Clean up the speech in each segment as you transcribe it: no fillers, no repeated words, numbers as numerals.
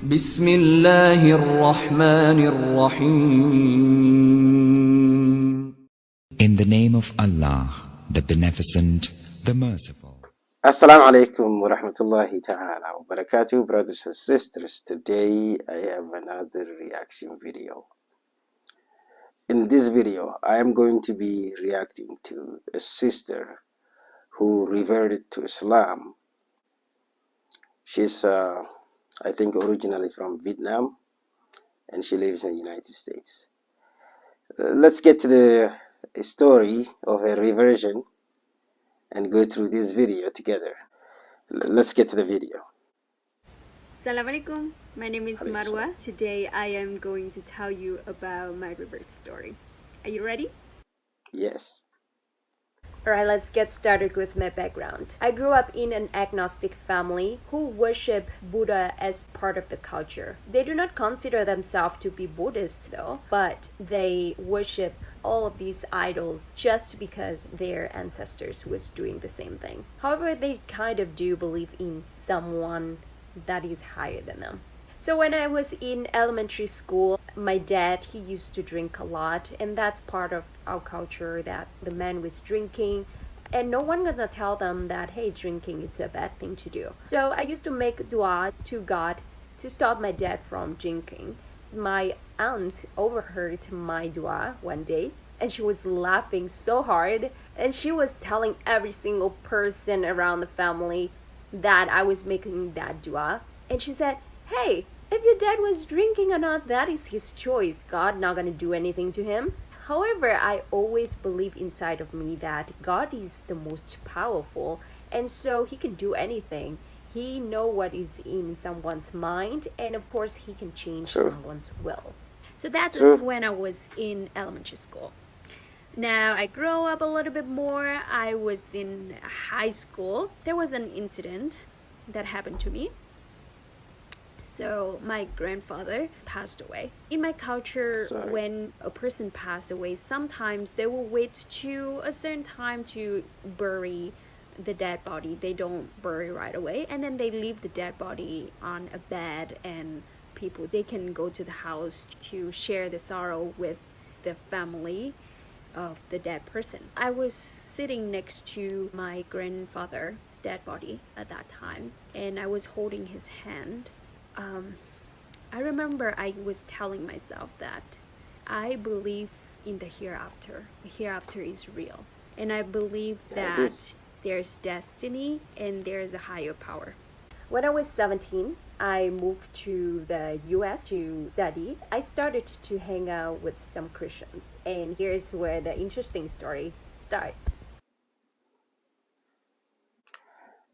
بسم الله الرحمن الرحيم. In the name of Allah, the Beneficent, the Merciful. Assalamu alaikum wa rahmatullahi ta'ala wa barakatuh, brothers and sisters. Today I have another reaction video. In this video, I am going to be reacting to a sister who reverted to Islam. She's, I think, originally from Vietnam, and she lives in the United States. Let's get to the story of her reversion and go through this video together. Let's get to the video. Assalamualaikum. My name is Marwa. Today I am going to tell you about my revert story. Are you ready? Yes. Alright, let's get started with my background. I grew up in an agnostic family who worship Buddha as part of the culture. They do not consider themselves to be Buddhist though, but they worship all of these idols just because their ancestors was doing the same thing. However, they kind of do believe in someone that is higher than them. So when I was in elementary school, my dad, he used to drink a lot, and that's part of our culture that the man was drinking, and no one gonna tell them that, hey, drinking is a bad thing to do. So I used to make dua to God to stop my dad from drinking. My aunt overheard my dua one day, and she was laughing so hard, and she was telling every single person around the family that I was making that dua, and she said, hey, if your dad was drinking or not, that is his choice. God not gonna do anything to him. However, I always believe inside of me that God is the most powerful, and so he can do anything. He know what is in someone's mind, and of course he can change someone's will. So that's when I was in elementary school. Now I grow up a little bit more. I was in high school. There was an incident that happened to me. So my grandfather passed away. In my culture, when a person passed away, sometimes they will wait to a certain time to bury the dead body. They don't bury right away, and then they leave the dead body on a bed, and people, they can go to the house to share the sorrow with the family of the dead person. I was sitting next to my grandfather's dead body at that time, and I was holding his hand. I remember I was telling myself that I believe in the hereafter. The hereafter is real. And I believe that there's destiny and there's a higher power. When I was 17, I moved to the US to study. I started to hang out with some Christians. And here's where the interesting story starts.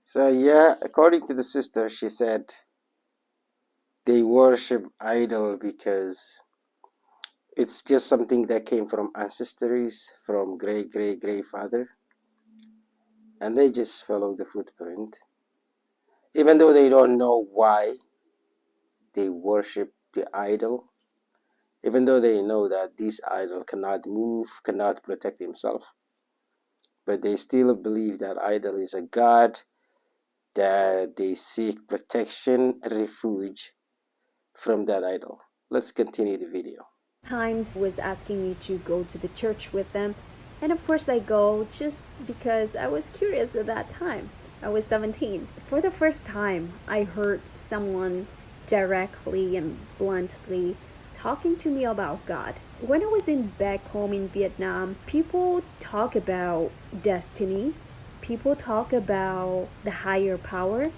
So yeah, according to the sister, she said they worship idol because it's just something that came from ancestors, from great-great-grandfather, and they just follow the footprint. Even though they don't know why they worship the idol, even though they know that this idol cannot move, cannot protect himself, but they still believe that idol is a god, that they seek protection, refuge from that idol. Let's continue the video. Times was asking me to go to the church with them, and of course I go just because I was curious at that time. I was 17. For the first time, I heard someone directly and bluntly talking to me about God. When I was back home in Vietnam, people talk about destiny. People talk about the higher power.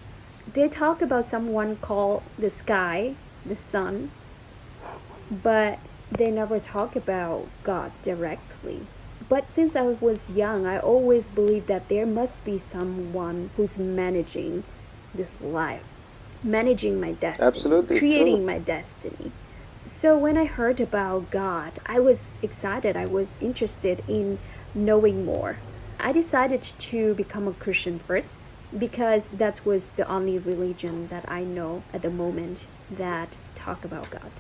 They talk about someone called the sky, the sun, but they never talk about God directly. But since I was young, I always believed that there must be someone who's managing this life, managing my destiny, Absolutely creating my destiny. So when I heard about God, I was excited. I was interested in knowing more. I decided to become a Christian first because that was the only religion that I know at the moment that talk about God.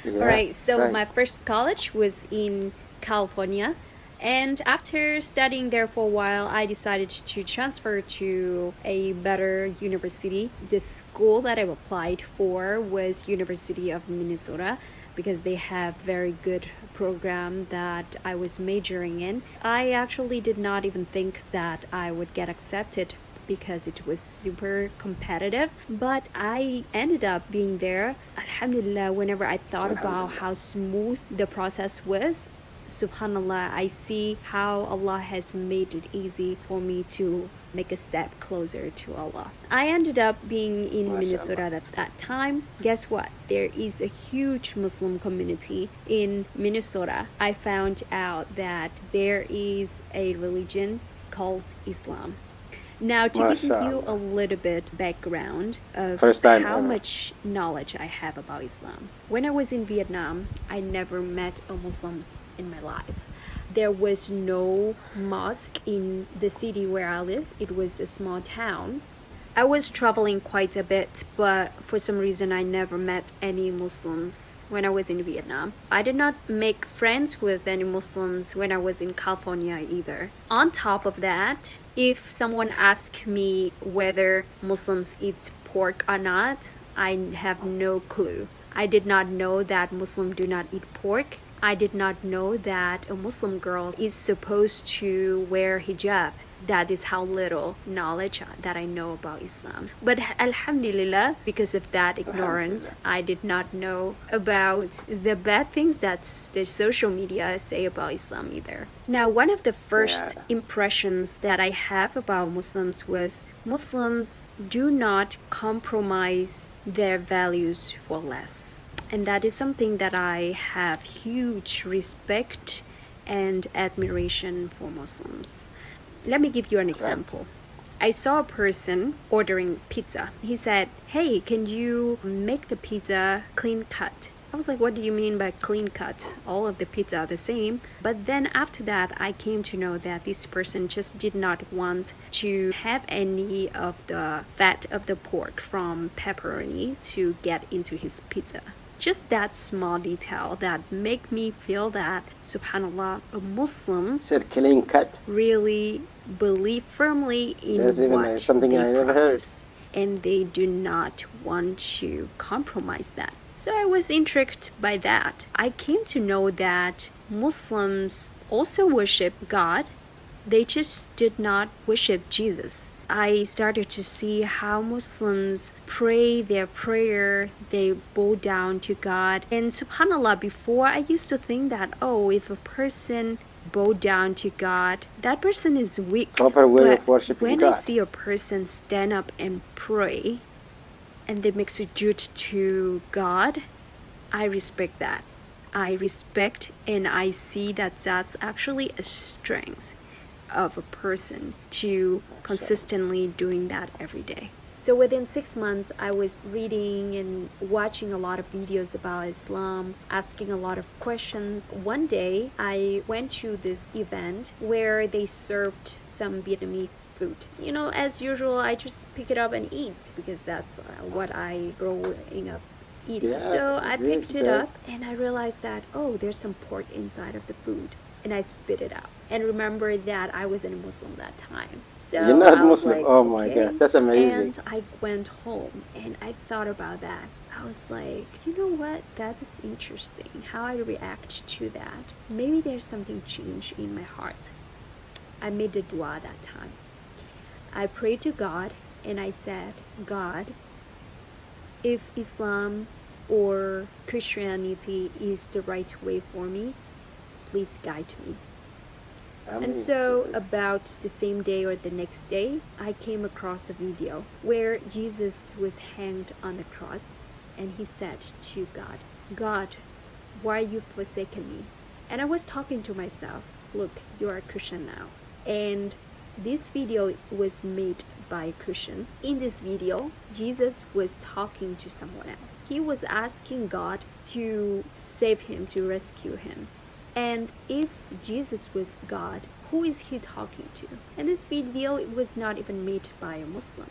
All right, so my first college was in California, And after studying there for a while, I decided to transfer to a better university. The school that I applied for was University of Minnesota because they have very good program that I was majoring in. I actually did not even think that I would get accepted because it was super competitive, but I ended up being there. Alhamdulillah, whenever I thought about how smooth the process was, subhanallah, I see how Allah has made it easy for me to make a step closer to Allah. I ended up being in Minnesota at that time. Guess what? There is a huge Muslim community in Minnesota. I found out that there is a religion called Islam. Now, to give you a little bit background of how much knowledge I have about Islam. When I was in Vietnam, I never met a Muslim in my life. There was no mosque in the city where I live. It was a small town. I was traveling quite a bit, but for some reason I never met any Muslims when I was in Vietnam. I did not make friends with any Muslims when I was in California either. On top of that, if someone asked me whether Muslims eat pork or not, I have no clue. I did not know that Muslims do not eat pork. I did not know that a Muslim girl is supposed to wear hijab. That is how little knowledge that I know about Islam. But alhamdulillah, because of that ignorance, I did not know about the bad things that the social media say about Islam either. Now, one of the first impressions that I have about Muslims was Muslims do not compromise their values for less. And that is something that I have huge respect and admiration for Muslims. Let me give you an example. I saw a person ordering pizza. He said, "Hey, can you make the pizza clean cut?" I was like, "What do you mean by clean cut? All of the pizza are the same." But then after that, I came to know that this person just did not want to have any of the fat of the pork from pepperoni to get into his pizza. Just that small detail that make me feel that, subhanallah, a Muslim said clean cut. Really believe firmly in what something they I never practice, and they do not want to compromise that. So I was intrigued by that. I came to know that Muslims also worship God. They just did not worship Jesus. I started to see how Muslims pray their prayer, they bow down to God. And subhanallah, before I used to think that, if a person bow down to God, that person is weak. Proper way of worshiping God. When I see a person stand up and pray, and they make sujood to God, I respect that. I respect and I see that that's actually a strength of a person to consistently doing that every day. So within 6 months, I was reading and watching a lot of videos about Islam, asking a lot of questions. One day, I went to this event where they served some Vietnamese food. You know, as usual, I just pick it up and eat because that's what I growing up eating. So I picked it up and I realized that, there's some pork inside of the food. And I spit it out. And remember that I wasn't a Muslim that time. So you're not I was Muslim? like, oh my God, that's amazing. And I went home and I thought about that. I was like, you know what? That is interesting how I react to that. Maybe there's something changed in my heart. I made the dua that time. I prayed to God and I said, God, if Islam or Christianity is the right way for me, please guide me. And so about the same day or the next day, I came across a video where Jesus was hanged on the cross and he said to God, God, why are you forsaken me? And I was talking to myself, look, you are a Christian now. And this video was made by a Christian. In this video, Jesus was talking to someone else. He was asking God to save him, to rescue him. And if Jesus was God, who is he talking to? And this video, it was not even made by a Muslim.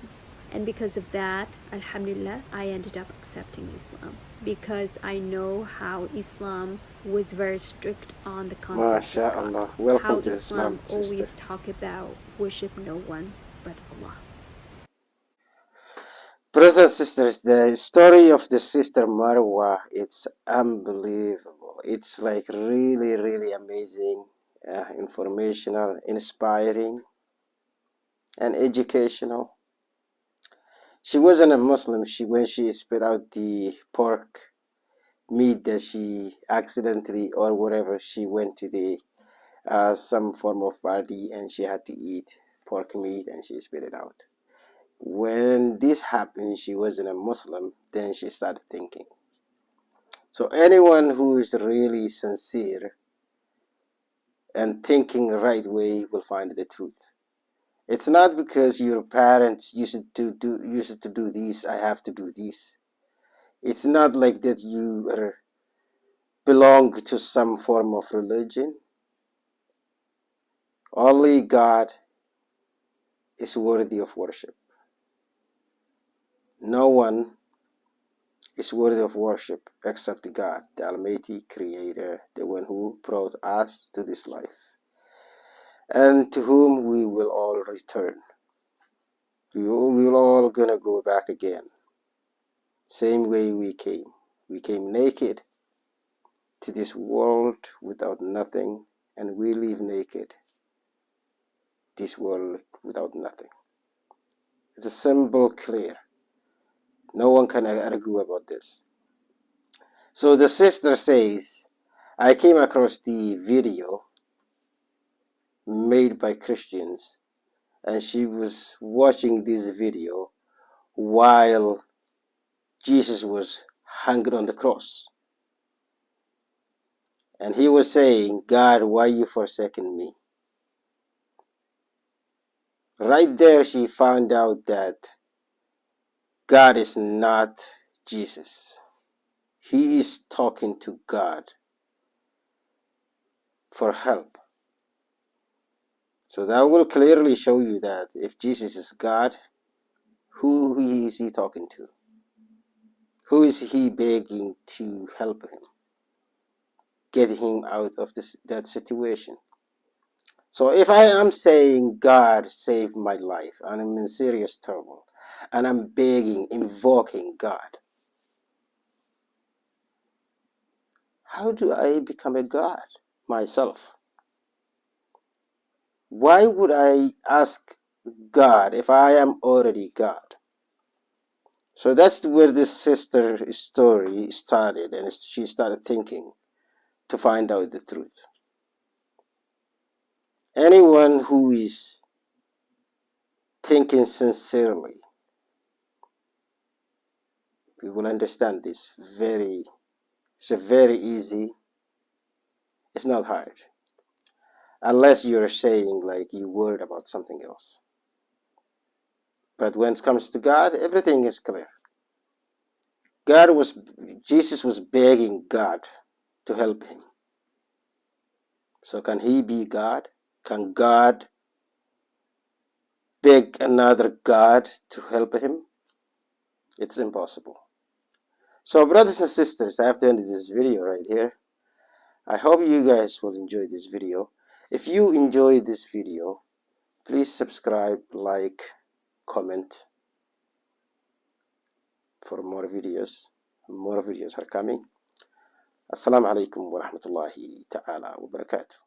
And because of that, alhamdulillah, I ended up accepting Islam, because I know how Islam was very strict on the concept of God. MashaAllah. How Welcome to Islam Islam, sister. always talk about worship no one but Allah. Brothers and sisters, the story of the sister Marwa, it's unbelievable. It's like really, really amazing, informational, inspiring, and educational. She wasn't a Muslim. When she spit out the pork meat that she accidentally or whatever, she went to the some form of party and she had to eat pork meat and she spit it out. When this happened, she wasn't a Muslim. Then she started thinking. So anyone who is really sincere and thinking the right way will find the truth. It's not because your parents used to do this, I have to do this. It's not like that you belong to some form of religion. Only God is worthy of worship. No one is worthy of worship except God, the Almighty Creator, the one who brought us to this life, and to whom we will all return. We will all gonna go back again, same way we came. We came naked to this world without nothing, and we leave naked this world without nothing. It's a simple, clear. No one can argue about this. So the sister says, I came across the video made by Christians, and she was watching this video while Jesus was hanging on the cross. And he was saying, God, why you forsaken me? Right there, she found out that God is not Jesus. He is talking to God for help. So that will clearly show you that if Jesus is God, who is he talking to? Who is he begging to help him? Get him out of that situation. So if I am saying, God save my life, and I'm in serious trouble, and I'm begging, invoking God, how do I become a God myself? Why would I ask God if I am already God? So that's where this sister story started, and she started thinking to find out the truth. Anyone who is thinking sincerely, we will understand this it's a very easy, it's not hard. Unless you're saying like you worried about something else. But when it comes to God, everything is clear. Jesus was begging God to help him. So can he be God? Can God beg another God to help him? It's impossible. So brothers and sisters, I have to end this video right here. I hope you guys will enjoy this video. If you enjoyed this video, please subscribe, like, comment for more videos. More videos are coming. Assalamu alaikum wa rahmatullahi ta'ala wa barakatuh.